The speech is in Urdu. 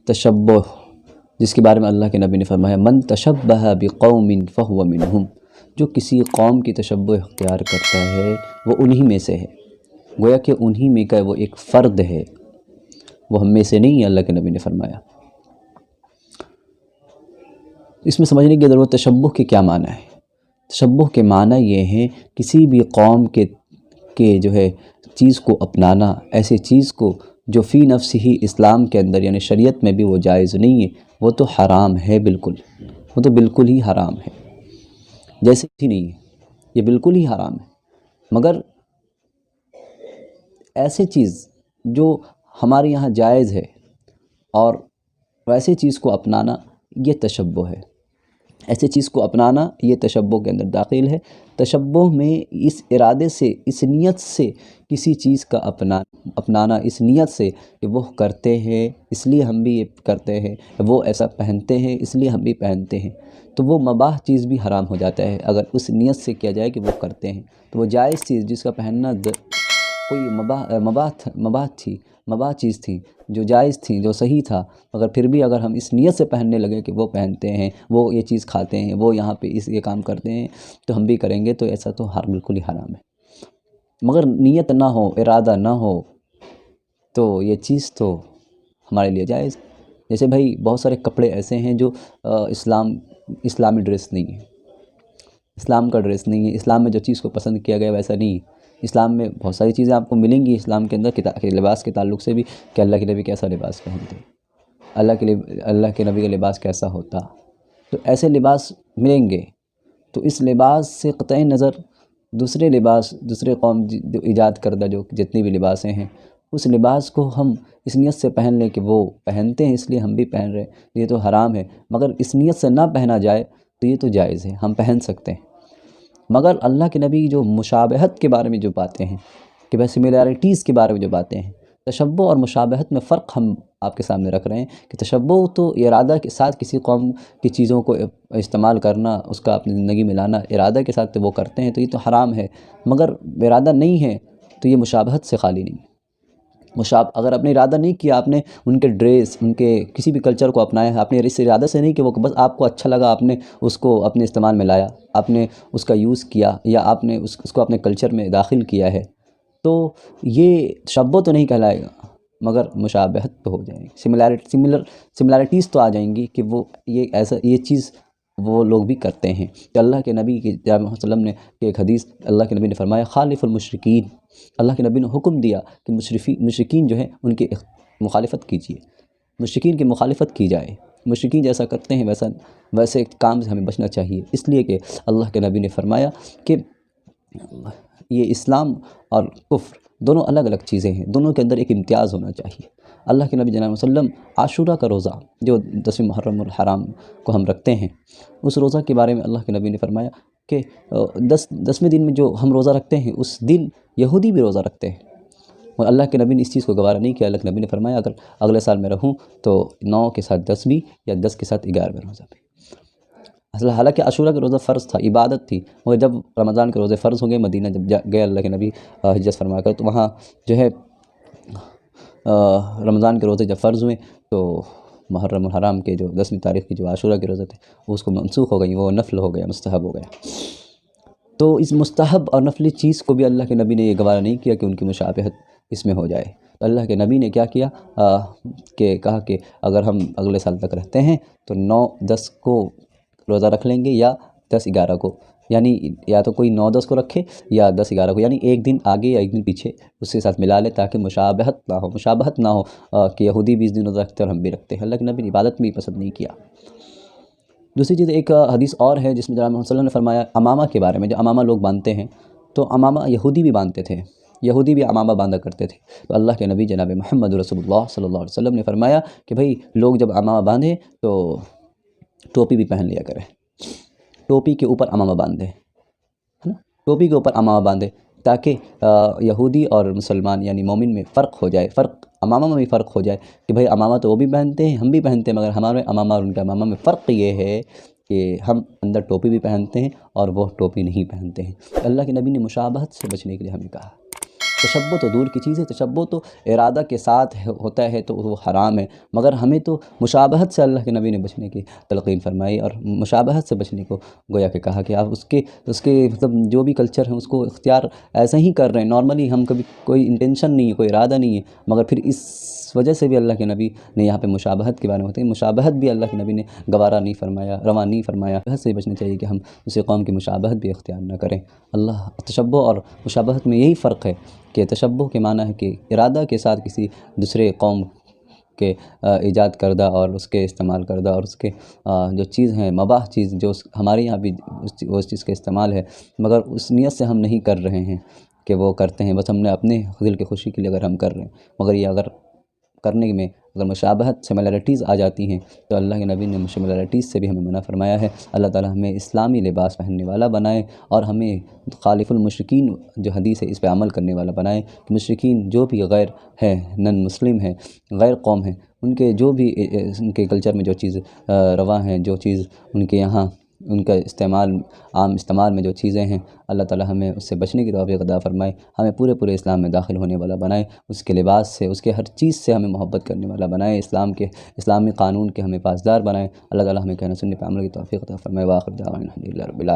تشبہ، جس کے بارے میں اللہ کے نبی نے فرمایا من تشبہ بقوم فہو منہم، جو کسی قوم کی تشبہ اختیار کرتا ہے وہ انہی میں سے ہے، گویا کہ انہی میں کا وہ ایک فرد ہے، وہ ہم میں سے نہیں ہے، اللہ کے نبی نے فرمایا۔ اس میں سمجھنے کی ضرورت تشبہ کے کیا معنی ہے۔ تشبہ کے معنی یہ ہیں کسی بھی قوم کے جو ہے چیز کو اپنانا، ایسے چیز کو جو فی نفس ہی اسلام کے اندر یعنی شریعت میں بھی وہ جائز نہیں ہے، وہ تو حرام ہے، بالکل وہ تو بالکل ہی حرام ہے، جیسے ہی نہیں ہے، یہ بالکل ہی حرام ہے۔ مگر ایسے چیز جو ہمارے یہاں جائز ہے اور ویسے چیز کو اپنانا یہ تشبہ ہے، ایسے چیز کو اپنانا یہ تشبہ کے اندر داخل ہے۔ تشبہ میں اس ارادے سے، اس نیت سے کسی چیز کا اپنانا، اس نیت سے کہ وہ کرتے ہیں اس لیے ہم بھی یہ کرتے ہیں، وہ ایسا پہنتے ہیں اس لیے ہم بھی پہنتے ہیں، تو وہ مباح چیز بھی حرام ہو جاتا ہے اگر اس نیت سے کیا جائے کہ وہ کرتے ہیں۔ تو وہ جائز چیز جس کا پہننا کوئی مباح چیز تھی، جو جائز تھی، جو صحیح تھا، مگر پھر بھی اگر ہم اس نیت سے پہننے لگے کہ وہ پہنتے ہیں، وہ یہ چیز کھاتے ہیں، وہ یہاں پہ یہ کام کرتے ہیں تو ہم بھی کریں گے، تو ایسا تو بالکل ہی حرام ہے۔ مگر نیت نہ ہو، ارادہ نہ ہو، تو یہ چیز تو ہمارے لیے جائز۔ جیسے بھائی بہت سارے کپڑے ایسے ہیں جو اسلامی ڈریس نہیں ہے، اسلام کا ڈریس نہیں ہے، اسلام میں جو چیز کو پسند کیا گیا ویسا نہیں ہے۔ اسلام میں بہت ساری چیزیں آپ کو ملیں گی اسلام کے اندر لباس کے تعلق سے بھی، کہ اللہ کے نبی کیسا لباس پہنتے، اللہ کے نبی کا لباس کیسا ہوتا، تو ایسے لباس ملیں گے۔ تو اس لباس سے قطع نظر دوسرے لباس، دوسرے قوم جو ایجاد کردہ جو جتنی بھی لباسیں ہیں، اس لباس کو ہم اس نیت سے پہن لیں کہ وہ پہنتے ہیں اس لیے ہم بھی پہن رہے ہیں، یہ تو حرام ہے۔ مگر اس نیت سے نہ پہنا جائے تو یہ تو جائز ہے، ہم پہن سکتے ہیں۔ مگر اللہ کے نبی جو مشابہت کے بارے میں جو باتیں ہیں، کہ بس سملیرٹیز کے بارے میں جو باتیں ہیں، تشبہ اور مشابہت میں فرق ہم آپ کے سامنے رکھ رہے ہیں کہ تشبہ تو ارادہ کے ساتھ کسی قوم کی چیزوں کو استعمال کرنا، اس کا اپنی زندگی میں لانا، ارادہ کے ساتھ وہ کرتے ہیں تو یہ تو حرام ہے۔ مگر ارادہ نہیں ہے تو یہ مشابہت سے خالی نہیں ہے۔ اگر آپ نے ارادہ نہیں کیا، آپ نے ان کے ڈریس، ان کے کسی بھی کلچر کو اپنایا ہے، آپ نے اس ارادہ سے نہیں کہ وہ بس آپ کو اچھا لگا، آپ نے اس کو اپنے استعمال میں لایا، آپ نے اس کا یوز کیا، یا آپ نے اس کو اپنے کلچر میں داخل کیا ہے، تو یہ تشبہ تو نہیں کہلائے گا، مگر مشابہت تو ہو جائے گی، سملیرٹیز تو آ جائیں گی کہ وہ یہ چیز وہ لوگ بھی کرتے ہیں۔ کہ اللہ کے نبی کی جناب محمد صلی اللہ علیہ وسلم نے ایک حدیث اللہ کے نبی نے فرمایا خالف المشرکین، اللہ کے نبی نے حکم دیا کہ مشرکین جو ہیں ان کی مخالفت کیجیے، مشرکین کی مخالفت کی جائے، مشرکین جیسا کرتے ہیں ویسے کام سے ہمیں بچنا چاہیے، اس لیے کہ اللہ کے نبی نے فرمایا کہ یہ اسلام اور کفر دونوں الگ الگ چیزیں ہیں، دونوں کے اندر ایک امتیاز ہونا چاہیے۔ اللہ کے نبی جناب محمد صلی اللہ علیہ وسلم عاشورہ کا روزہ جو 10ویں محرم الحرام کو ہم رکھتے ہیں، اس روزہ کے بارے میں اللہ کے نبی نے فرمایا کہ 10ویں دن میں جو ہم روزہ رکھتے ہیں اس دن یہودی بھی روزہ رکھتے ہیں، اور اللہ کے نبی نے اس چیز کو گوارا نہیں کیا۔ اللہ کے نبی نے فرمایا اگر اگلے سال میں رہوں تو 9 کے ساتھ 10 بھی، یا 10 کے ساتھ 11 روزہ بھی۔ حالانکہ عاشورہ کا روزہ فرض تھا، عبادت تھی، مگر جب رمضان کے روزے فرض ہو گئے، مدینہ جب گئے اللہ کے نبی ہجرت فرما کر، تو وہاں جو ہے رمضان کے روزے جب فرض ہوئے تو محرم الحرام کے جو 10ویں تاریخ کی جو عاشورہ کے روزے تھے وہ اس کو منسوخ ہو گئی، وہ نفل ہو گیا، مستحب ہو گیا۔ تو اس مستحب اور نفلی چیز کو بھی اللہ کے نبی نے یہ گوارا نہیں کیا کہ ان کی مشابہت اس میں ہو جائے۔ تو اللہ کے نبی نے کیا کیا کہ کہا کہ اگر ہم اگلے سال تک رہتے ہیں تو 9-10 کو روزہ رکھ لیں گے، یا 10-11 کو، یعنی یا تو کوئی 9-10 کو رکھے یا 10-11 کو، یعنی ایک دن آگے یا ایک دن پیچھے اس کے ساتھ ملا لے، تاکہ مشابہت نہ ہو کہ یہودی بھی اس دن روزہ رکھتے اور ہم بھی رکھتے ہیں۔ اللہ کے نبی نے عبادت میں پسند نہیں کیا۔ دوسری چیز ایک حدیث اور ہے جس میں جناب محمد صلی اللہ علیہ وسلم نے فرمایا امامہ کے بارے میں، جو امامہ لوگ باندھتے ہیں، تو امامہ یہودی بھی باندھتے تھے، یہودی بھی امامہ باندھا کرتے تھے، تو اللہ کے نبی جناب محمد رسول اللہ صلی اللہ علیہ وسلم نے فرمایا کہ بھئی لوگ جب امامہ باندھیں تو ٹوپی بھی پہن لیا کریں، ٹوپی کے اوپر امامہ باندھیں، ہے نا، ٹوپی کے اوپر امامہ باندھیں، تاکہ یہودی اور مسلمان یعنی مومن میں فرق ہو جائے، امامہ میں بھی فرق ہو جائے کہ بھئی امامہ تو وہ بھی پہنتے ہیں، ہم بھی پہنتے ہیں، مگر ہمارے امامہ اور ان کے امامہ میں فرق یہ ہے کہ ہم اندر ٹوپی بھی پہنتے ہیں اور وہ ٹوپی نہیں پہنتے ہیں۔ اللہ کے نبی نے مشابہت سے بچنے کے لیے ہمیں کہا۔ تشبہ تو دور کی چیز ہے، تشبہ تو ارادہ کے ساتھ ہوتا ہے تو وہ حرام ہے، مگر ہمیں تو مشابہت سے اللہ کے نبی نے بچنے کی تلقین فرمائی، اور مشابہت سے بچنے کو گویا کہ کہا کہ آپ اس کے مطلب جو بھی کلچر ہیں اس کو اختیار ایسے ہی کر رہے ہیں نارملی، ہم کبھی کوئی انٹینشن نہیں ہے، کوئی ارادہ نہیں ہے، مگر پھر اس وجہ سے بھی اللہ کے نبی نے یہاں پہ مشابہت کے بارے میں ہوتے ہیں، مشابہت بھی اللہ کے نبی نے گوارا نہیں فرمایا، روا نہیں فرمایا، بہت سے بچنا چاہیے کہ ہم دوسرے قوم کی مشابہت بھی اختیار نہ کریں۔ اللہ تشبہ اور مشابہت میں یہی فرق ہے کہ تشبہ کے معنی ہے کہ ارادہ کے ساتھ کسی دوسرے قوم کے ایجاد کردہ اور اس کے استعمال کردہ اور اس کے جو چیز ہیں مباح چیز جو ہمارے یہاں بھی اس چیز کا استعمال ہے، مگر اس نیت سے ہم نہیں کر رہے ہیں کہ وہ کرتے ہیں، بس ہم نے اپنے دل کی خوشی کے لیے اگر ہم کر رہے ہیں، مگر یہ اگر کرنے میں اگر مشابہت سملیرٹیز آ جاتی ہیں تو اللہ کے نبی نے سملیرٹیز سے بھی ہمیں منع فرمایا ہے۔ اللہ تعالی ہمیں اسلامی لباس پہننے والا بنائے، اور ہمیں خالف المشرکین جو حدیث ہے اس پہ عمل کرنے والا بنائے کہ مشرکین جو بھی غیر ہے، نن مسلم ہیں، غیر قوم ہیں، ان کے جو بھی ان کے کلچر میں جو چیز رواں ہیں، جو چیز ان کے یہاں ان کا استعمال عام استعمال میں جو چیزیں ہیں، اللہ تعالی ہمیں اس سے بچنے کی توفیق عطا فرمائے، ہمیں پورے اسلام میں داخل ہونے والا بنائے، اس کے لباس سے، اس کے ہر چیز سے ہمیں محبت کرنے والا بنائے، اسلامی قانون کے ہمیں پاسدار بنائے۔ اللہ تعالی ہمیں کہنا سننے پہ عمل کی توفیق عطا فرمائے۔ وآخر دعوانا الحمد للہ رب العالمین۔